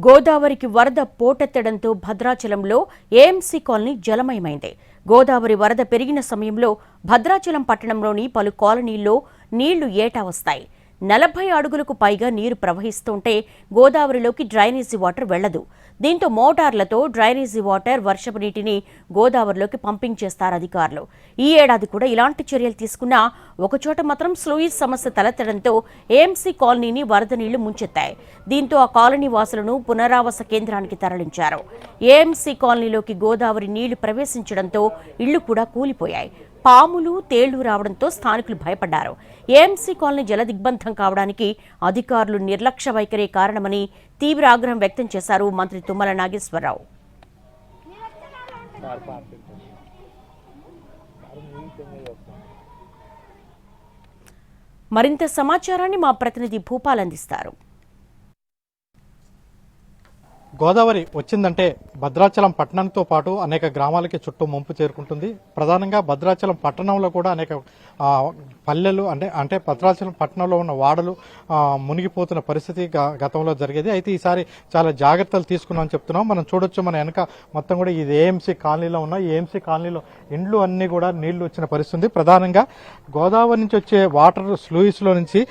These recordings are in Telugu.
గోదావరికి వరద పోటెత్తడంతో భద్రాచలంలో ఏఎంసీ కాలనీ జలమయమైంది. గోదావరి వరద పెరిగిన సమయంలో భద్రాచలం పట్టణంలోని పలు కాలనీల్లో నీళ్లు ఏటా వస్తాయి. 40 అడుగులకు పైగా నీరు ప్రవహిస్తుంటే గోదావరిలోకి డ్రైనేజీ వాటర్ వెళ్లదు. దీంతో మోటార్లతో డ్రైనేజీ వాటర్ వర్షపు నీటిని గోదావరిలోకి పంపింగ్ చేస్తారు అధికారులు. ఈ ఏడాది కూడా ఇలాంటి చర్యలు తీసుకున్నా ఒకచోట మాత్రం స్లూయిస్ సమస్య తలెత్తడంతో ఏఎంసీ కాలనీని వరద నీళ్లు ముంచెత్తాయి. దీంతో ఆ కాలనీ వాసులను పునరావాస కేంద్రానికి తరలించారు. ఏఎంసీ కాలనీలోకి గోదావరి నీళ్లు ప్రవేశించడంతో ఇళ్లు కూడా కూలిపోయాయి. పాములు, తేళ్లు రావడంతో స్థానికులు భయపడ్డారు. ఏఎంసీ కాలనీ జలదిగ్బంధం కావడానికి అధికారులు నిర్లక్ష్య వైఖరే కారణమని తీవ్ర ఆగ్రహం వ్యక్తం చేశారు మంత్రి తుమ్మల నాగేశ్వరరావు. మరింత సమాచారాన్ని మా ప్రతినిధి భూపాల్ అందిస్తారు. గోదావరి వచ్చిందంటే భద్రాచలం పట్టణంతో పాటు అనేక గ్రామాలకి చుట్టూ ముంపు చేరుకుంటుంది. ప్రధానంగా భద్రాచలం పట్టణంలో కూడా అనేక పల్లెలు అంటే భద్రాచలం పట్టణంలో ఉన్న వాడలు మునిగిపోతున్న పరిస్థితి గతంలో జరిగేది. అయితే ఈసారి చాలా జాగ్రత్తలు తీసుకున్నామని చెప్తున్నాం. మనం చూడొచ్చు, మన వెనక మొత్తం కూడా ఇది ఏఎంసీ కాలనీలో ఉన్న ఏఎంసీ కాలనీలో ఇండ్లు అన్ని కూడా నీళ్లు వచ్చిన పరిస్థితి. ప్రధానంగా గోదావరి నుంచి వచ్చే వాటర్ స్లూయిస్ లో నుంచి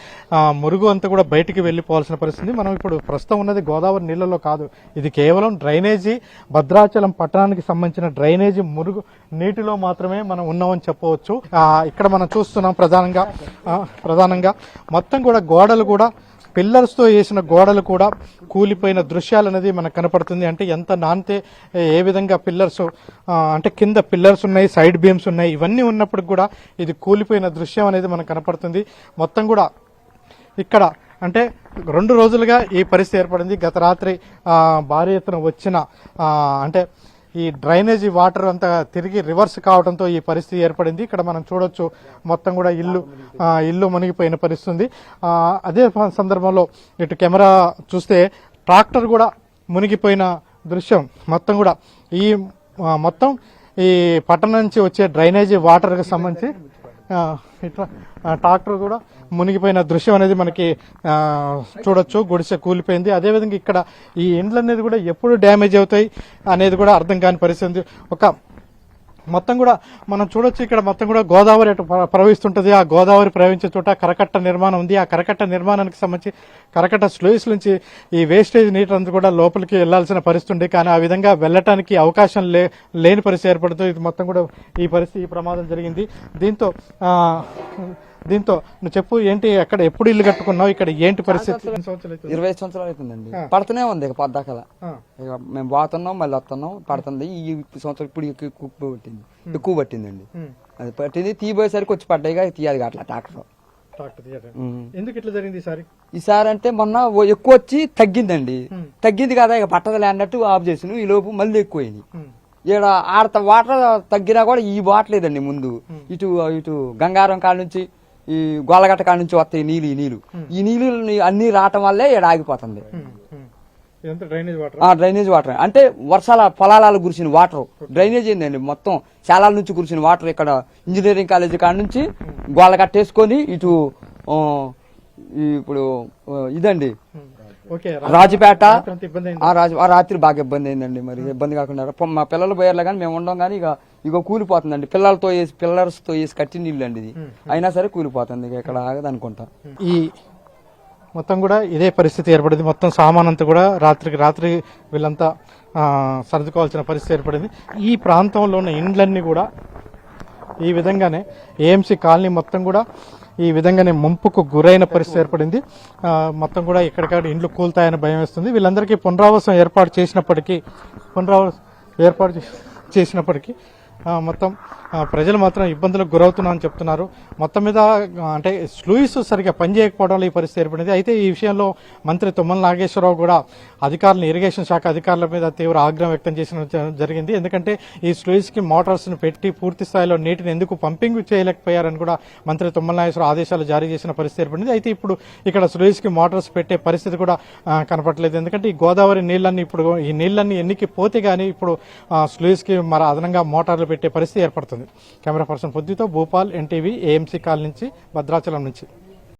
మురుగు అంతా కూడా బయటికి వెళ్లిపోవాల్సిన పరిస్థితి. మనం ఇప్పుడు ప్రస్తుతం ఉన్నది గోదావరి నీళ్లలో కాదు, ఇది కేవలం డ్రైనేజీ, భద్రాచలం పట్టణానికి సంబంధించిన డ్రైనేజీ మురుగు నీటిలో మాత్రమే మనం ఉన్నామని చెప్పవచ్చు. ఇక్కడ మనం చూస్తున్నాం ప్రధానంగా మొత్తం కూడా గోడలు కూడా పిల్లర్స్ తో వేసిన గోడలు కూడా కూలిపోయిన దృశ్యాలు అనేది మనకు కనపడుతుంది. అంటే ఎంత నానితే ఏ విధంగా పిల్లర్స్ అంటే కింద పిల్లర్స్ ఉన్నాయి, సైడ్ బీమ్స్ ఉన్నాయి, ఇవన్నీ ఉన్నప్పుడు కూడా ఇది కూలిపోయిన దృశ్యం అనేది మనకు కనపడుతుంది. మొత్తం కూడా ఇక్కడ అంటే 2 రోజులుగా ఈ పరిస్థితి ఏర్పడింది. గత రాత్రి భారీ ఎత్తున వచ్చిన అంటే ఈ డ్రైనేజీ వాటర్ అంతా తిరిగి రివర్స్ కావడంతో ఈ పరిస్థితి ఏర్పడింది. ఇక్కడ మనం చూడొచ్చు, మొత్తం కూడా ఇల్లు మునిగిపోయిన పరిస్థితి. అదే సందర్భంలో ఇటు కెమెరా చూస్తే ట్రాక్టర్ కూడా మునిగిపోయిన దృశ్యం. మొత్తం కూడా మొత్తం ఈ పట్టణం నుంచి వచ్చే డ్రైనేజీ వాటర్కి సంబంధించి ఇట్లా ట్రాక్టర్ కూడా మునిగిపోయిన దృశ్యం అనేది మనకి చూడొచ్చు. గుడిసె కూలిపోయింది. అదేవిధంగా ఇక్కడ ఈ ఇండ్లు అనేది కూడా ఎప్పుడు డ్యామేజ్ అవుతాయి అనేది కూడా అర్థం కాని పరిస్థితి. మొత్తం కూడా మనం చూడొచ్చు, ఇక్కడ మొత్తం కూడా గోదావరి అటు ప్రవహిస్తుంటది. ఆ గోదావరి ప్రవహించే చోట కరకట్ట నిర్మాణం ఉంది. ఆ కరకట్ట నిర్మాణానికి సంబంధించి కరకట్ట స్లూయిస్ నుంచి ఈ వేస్టేజ్ నీటి అంతా కూడా లోపలికి వెళ్లాల్సిన పరిస్థితి ఉంది. కానీ ఆ విధంగా వెళ్లటానికి అవకాశం లేని పరిస్థితి ఏర్పడుతుంది. ఇది మొత్తం కూడా ఈ ప్రమాదం జరిగింది. దీంతో నువ్వు చెప్పు, ఏంటి అక్కడ ఎప్పుడు ఇల్లు కట్టుకున్నావు, ఇక్కడ ఏంటి పరిస్థితి? 20 సంవత్సరాలు అవుతుందండి. పడుతూనే ఉంది ఇక పొద్దాకల. ఇక మేము పోతున్నాం, మళ్ళీ వస్తున్నాం, పడుతుంది. ఈ సంవత్సరం ఇప్పుడు ఎక్కువ పట్టిందండి. అది పట్టింది, తీయబోయేసరికి వచ్చి పడ్డాయిగా తీయాలి అట్లా ట్రాక్టర్. ఎందుకు ఇట్లా జరిగింది ఈసారి అంటే మొన్న ఎక్కువ వచ్చి తగ్గిందండి. తగ్గింది కదా, ఇక పట్టదలే అన్నట్టు ఆఫ్ చేసిన. ఈ లోపు మళ్ళీ ఎక్కువైంది. ఇక్కడ ఆడ వాటర్ తగ్గినా కూడా ఈ వాటలేదండి. ముందు ఇటు గంగారం కాడ నుంచి ఈ గోలగట్ట కాడ నుంచి వస్తాయి ఈ నీళ్లు అన్ని రావటం వల్లే ఇక్కడ ఆగిపోతుంది. డ్రైనేజ్ వాటర్ అంటే వర్షాల పొలాలకు కురిసిన వాటర్ డ్రైనేజ్ ఏందండి. మొత్తం శాలాల నుంచి కురిసిన వాటర్ ఇక్కడ ఇంజనీరింగ్ కాలేజీ కాడ నుంచి గోలగట్టేసుకొని ఇటు ఇప్పుడు ఇదండి రాజుపేట రాత్రి బాగా ఇబ్బంది అయిందండి. మరి ఇబ్బంది కాకుండా మా పిల్లలు పోయారులే కానీ మేము ఉండం. కానీ ఇక కూలిపోతుందండి. పిల్లర్స్ తో వేసి కట్టి నీళ్ళు అండి ఇది. అయినా సరే కూలిపోతుంది. ఇక ఇక్కడ ఆగదు అనుకుంటా. ఈ మొత్తం కూడా ఇదే పరిస్థితి ఏర్పడింది. మొత్తం సామాన్ అంతా కూడా రాత్రి వీళ్ళంతా సర్దుకోవాల్సిన పరిస్థితి ఏర్పడింది. ఈ ప్రాంతంలో ఉన్న ఇండ్లన్నీ కూడా ఈ విధంగానే ఏఎంసీ కాలనీ మొత్తం కూడా ఈ విధంగానే ముంపుకు గురైన పరిస్థితి ఏర్పడింది. మొత్తం కూడా ఎక్కడికక్కడ ఇండ్లు కూలుతాయని భయం వేస్తుంది. వీళ్ళందరికీ పునరావాసం ఏర్పాటు చేసినప్పటికీ మొత్తం ప్రజలు మాత్రం ఇబ్బందులకు గురవుతున్నామని చెప్తున్నారు. మొత్తం మీద అంటే స్లూయిస్ సరిగా పనిచేయకపోవడంలో ఈ పరిస్థితి ఏర్పడింది. అయితే ఈ విషయంలో మంత్రి తుమ్మల నాగేశ్వరరావు కూడా అధికారులను, ఇరిగేషన్ శాఖ అధికారుల మీద తీవ్ర ఆగ్రహం వ్యక్తం చేసిన జరిగింది. ఎందుకంటే ఈ స్లూయిస్ కి మోటార్స్ ను పెట్టి పూర్తి స్థాయిలో నీటిని ఎందుకు పంపింగ్ చేయలేకపోయారని కూడా మంత్రి తుమ్మల నాగేశ్వరరావు ఆదేశాలు జారీ చేసిన పరిస్థితి ఏర్పడింది. అయితే ఇప్పుడు ఇక్కడ స్లూయిస్ కి మోటార్స్ పెట్టే పరిస్థితి కూడా కనపడలేదు. ఎందుకంటే ఈ గోదావరి నీళ్లన్నీ ఎన్నికి పోతే గానీ ఇప్పుడు స్లూయిస్ కి మరి అదనంగా మోటార్లు పెట్టే పరిస్థితి ఏర్పడుతుంది. కెమెరా పర్సన్ పొద్దుతో భూపాల్, ఎన్టీవీ, ఏఎంసీ కాల్ నుంచి, భద్రాచలం నుంచి.